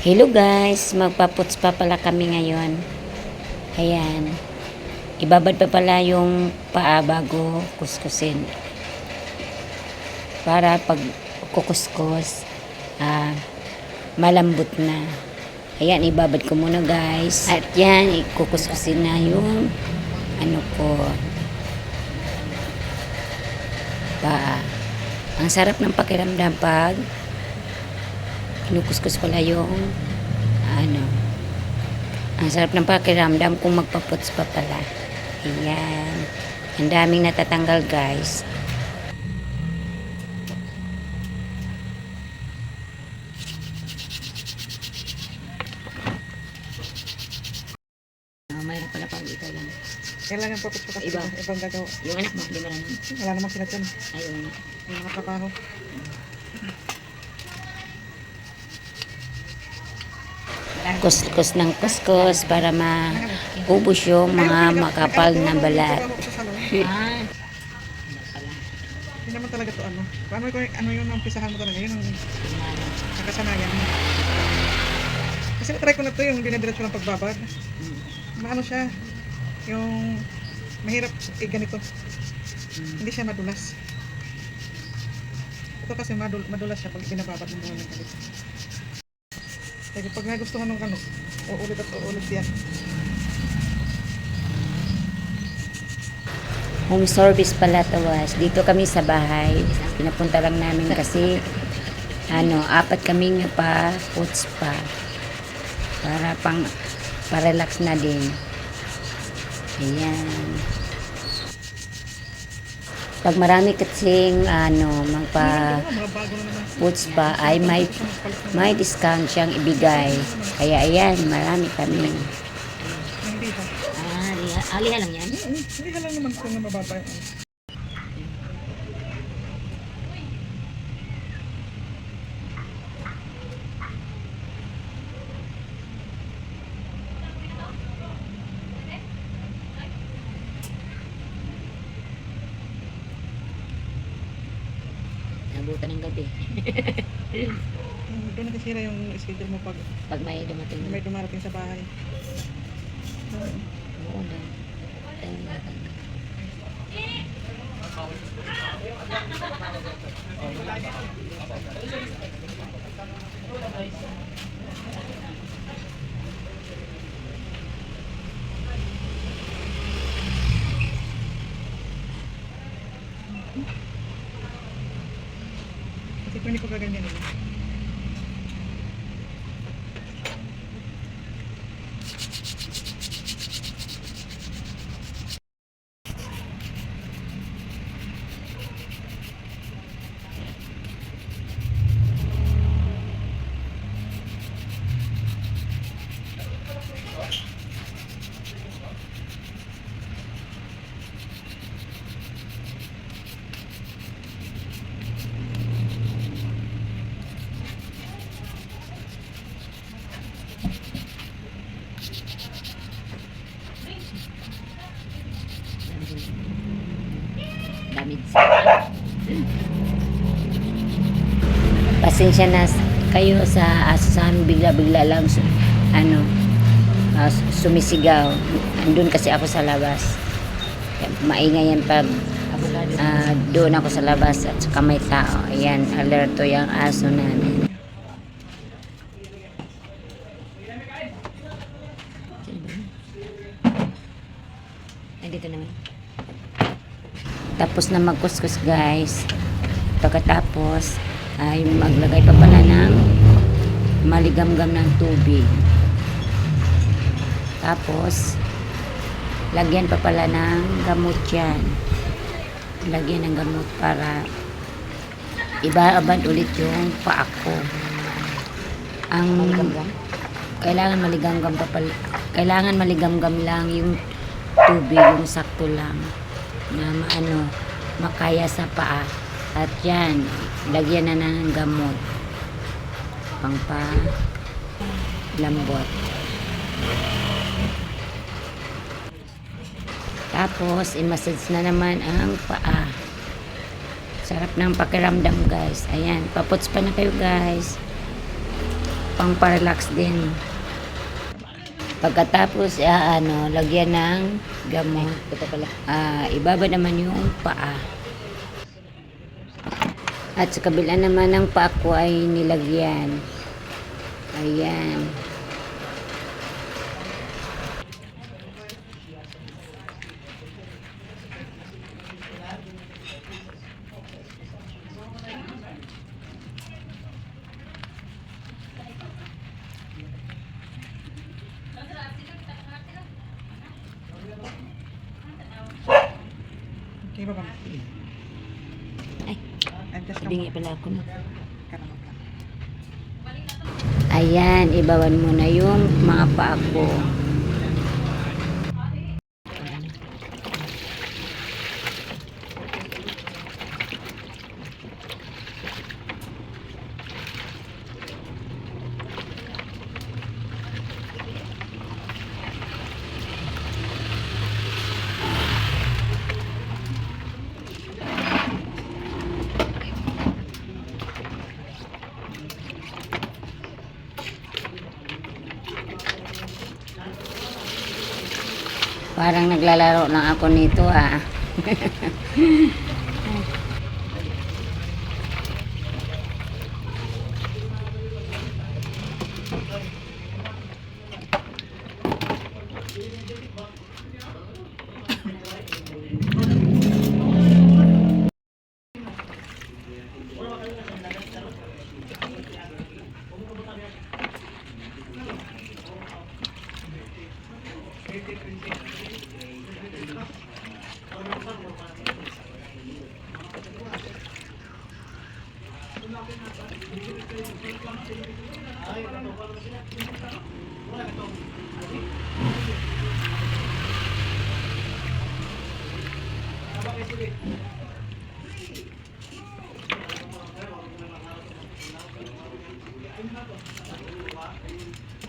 Hello guys, magpaputs pa pala kami ngayon. Ayan. Ibabad pa pala yung paa bago kuskusin. Para pag kukuskus, malambot na. Ayan, ibabad ko muna guys. At yan, ikukuskusin na yung paa. Ang sarap ng pakiramdam pag kinukuskus ko lang yung ang sarap ng pakiramdam kung magpaputs pa pala. Ayan. Ang daming natatanggal guys. Mayroon pala pang ikaw lang. Kailangan paputs pa kasi ibang gagawa. Yung anak mo, di marami. Wala naman sila dyan. Ayun. May mga trabaho. Kuskus ng kuskus para maubos yung mga makapal na balat. Hindi naman talaga to ano. Ano yun ang pisahan mo talaga. Yun ang nakasanayan mo. Kasi try ko na to yung dinadiretso ng pagbabad. Maano siya. Yung mahirap ganito. Hindi siya madulas. Ito kasi madulas siya pag binababad mo ng ganito. Kaya pag nagustuhan ng uulit at uulit yan. Home service pala to was. Dito kami sa bahay. Pinapunta lang namin kasi 4 kaming pa-puts pa. Para pa-relax na din. Ayan. Pag marami kasing magpa-puts pa ay may discount siyang ibigay. Kaya ayan, marami kami. Liha lang yan? Liha lang naman kung mababa yun. Nabutan ng gabi. Doon natisira yung schedule mo pag may dumarating sa bahay. Oo na. Kasi kung hindi ko gaganyan eh. Pasensya na kayo sa asahan, bigla-bigla lang sumisigaw. Andun kasi ako sa labas. Maingay yan pag doon ako sa labas at saka may tao. Ayan, alerto yung aso namin. Nandito naman. Tapos na magkuskus guys. Pagkatapos ay maglagay pa pala ng maligamgam ng tubig. Tapos lagyan pa pala ng gamot yan. Lagyan ng gamot para ibaabad ulit yung paa ko. Ang kailangan maligamgam pa pala. Kailangan maligamgam lang yung tubig, yung sakto lang na makaya sa paa. At yan, lagyan na ng gamot lambot. Tapos i-massage na naman ang paa. Sarap ng pakiramdam guys. Ayan, paputs pa na kayo guys. pang parallax din. Pagkatapos, lagyan ng gamot. Ito pala. Ibaba naman yung paa. At sa kabila naman ng paa ko ay nilagyan. Ayan. Okay ba ba? Ay, Adjust ka bingi mo. pala ako na. Karamot lang. Ayan, ibawan mo na yung mga paa ko. Parang naglalaro lang ako nito ah.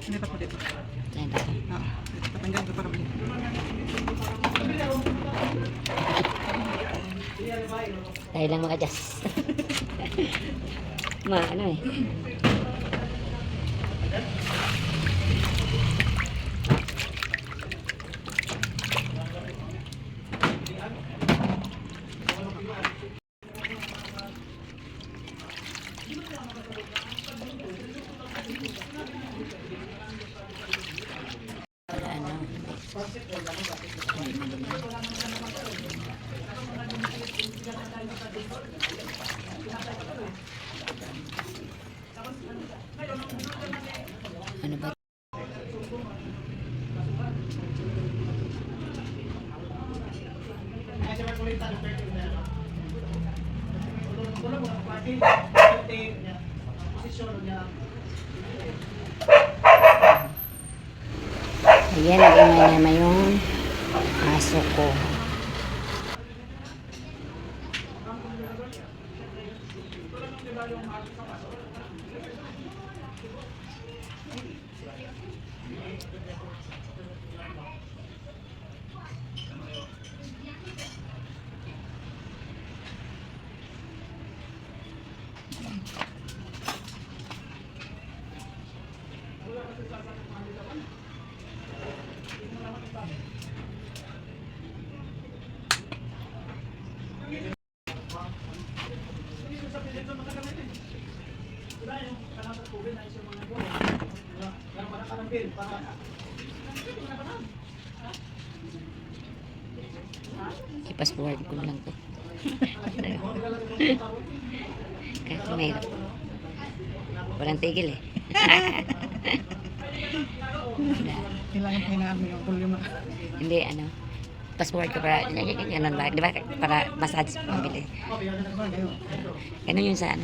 Hindi pa po dito. Ayan. Oo. Tatanggal ko para balik. Tayo lang mag-adjust. Ano eh. Ano ba? Ayan, nag-imay naman yung aso ko. I-fast forward ko lang to. Kasi may walang tigil eh. Kailangan hinaan mo yung volume. Hindi, fast forward ko para, ganun ba? Di ba? Para massage mabili. Ganun yun sa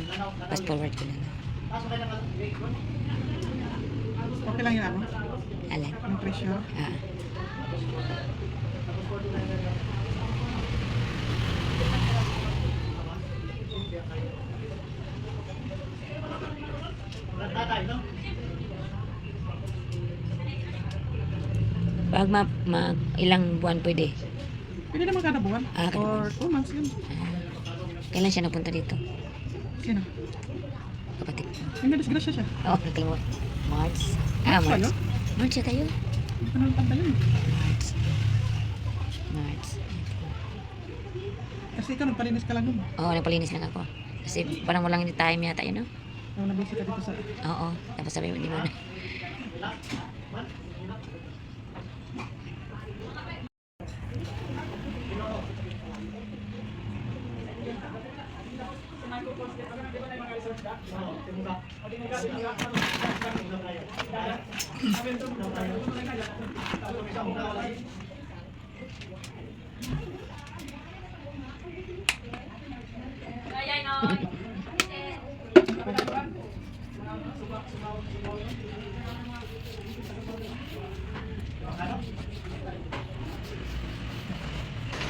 fast forward ko lang. Okay lang yun Alin? yung pressure. Ah. Pag ilang buwan pwede? Pwede naman kada buwan. Kada Or buwan. 2 months yun. Kailan siya napunta dito? Sino? Kapatid ko. Yung nadisgrasya siya. Oo, nakalimutan. March. March ba March. yun? March na tayo. Ano ang pagdalan? March. March. Kasi ikaw nagpalinis ka lang nun. Oo, nagpalinis lang ako. Kasi parang walang time yata yun, no? Ako nabisi ka dito sa... Oo. Tapos sabi mo, hindi mo na.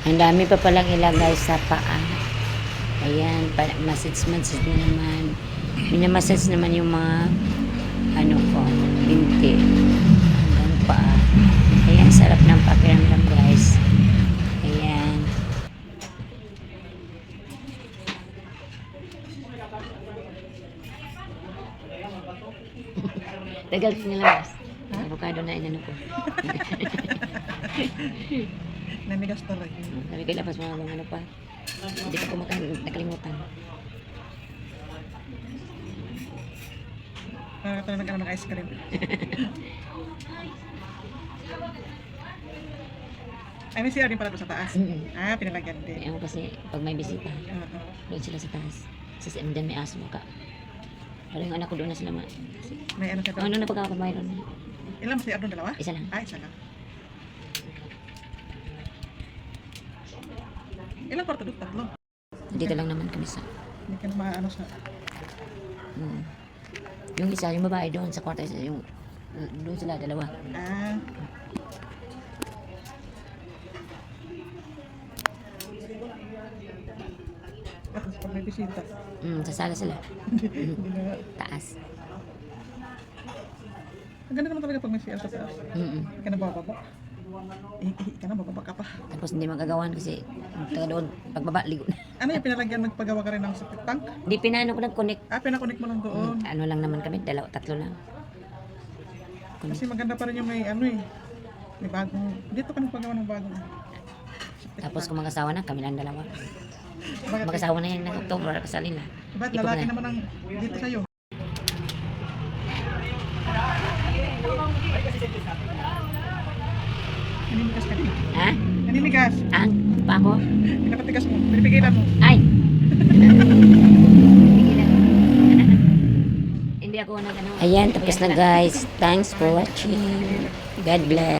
Ang dami pa palang ilagay sa paa. Ayan, massage na naman. Minamassage naman yung mga ano ko, binti. Hanggang paa. Ayan, sarap ng pakiramdam, guys. Ayan. Tagal nilabas. Avocado na inano ko. Namigas talaga. Sabi ko, labas mga ano pa. Hindi ko kumakain, nakalimutan. Nakakatawa ka na ng ice cream. Ay, may CR din pala doon sa taas. Ah, pinalagyan din. Kaya kasi, pag may bisita, Oo. doon sila sa taas. Kasi andyan may aso ka. Pero yung anak ko doon na sila May ano ka doon. ano na pagkakabay doon? Ilan mo CR doon? Dalawa? Isa lang. Ah, isa lang. Ilang kwarto doon? Tatlo. Dito lang naman kami sa... Hindi ka na maano sa... Yung isa, yung babae doon sa kwarto, isa, yung... Doon sila, dalawa. Ah. Tapos pag may bisita. Sa sala sila. Hindi na... Taas. Ang ganda naman talaga pag may CR sa taas. Hindi ka na bababa. Ihi ka na, bababa ka pa. Tapos hindi magagawan kasi taga doon, pagbaba, ligo na. Ano yung pinalagyan, nagpagawa ka rin ng septic tank? Hindi pinano ko nag-connect. Ah, pinakunik mo lang doon. Ano lang naman kami, tatlo lang. Kasi maganda pa rin yung may ano eh. May bagong... Dito ka nagpagawa ng bagong... Tapos kung mag-asawa na, kami lang dalawa. Bakit? Mag-asawa na yan ng October, kasal nila. Ba't Ipon lalaki na. naman ang dito sa'yo? Naninigas ka din. Ha? Naninigas. Ang? Pa ako? Pinapatigas mo. Pinipigilan mo. Ay! Hindi ako nag-ano. Ayan, tapos na guys. Thanks for watching. God bless.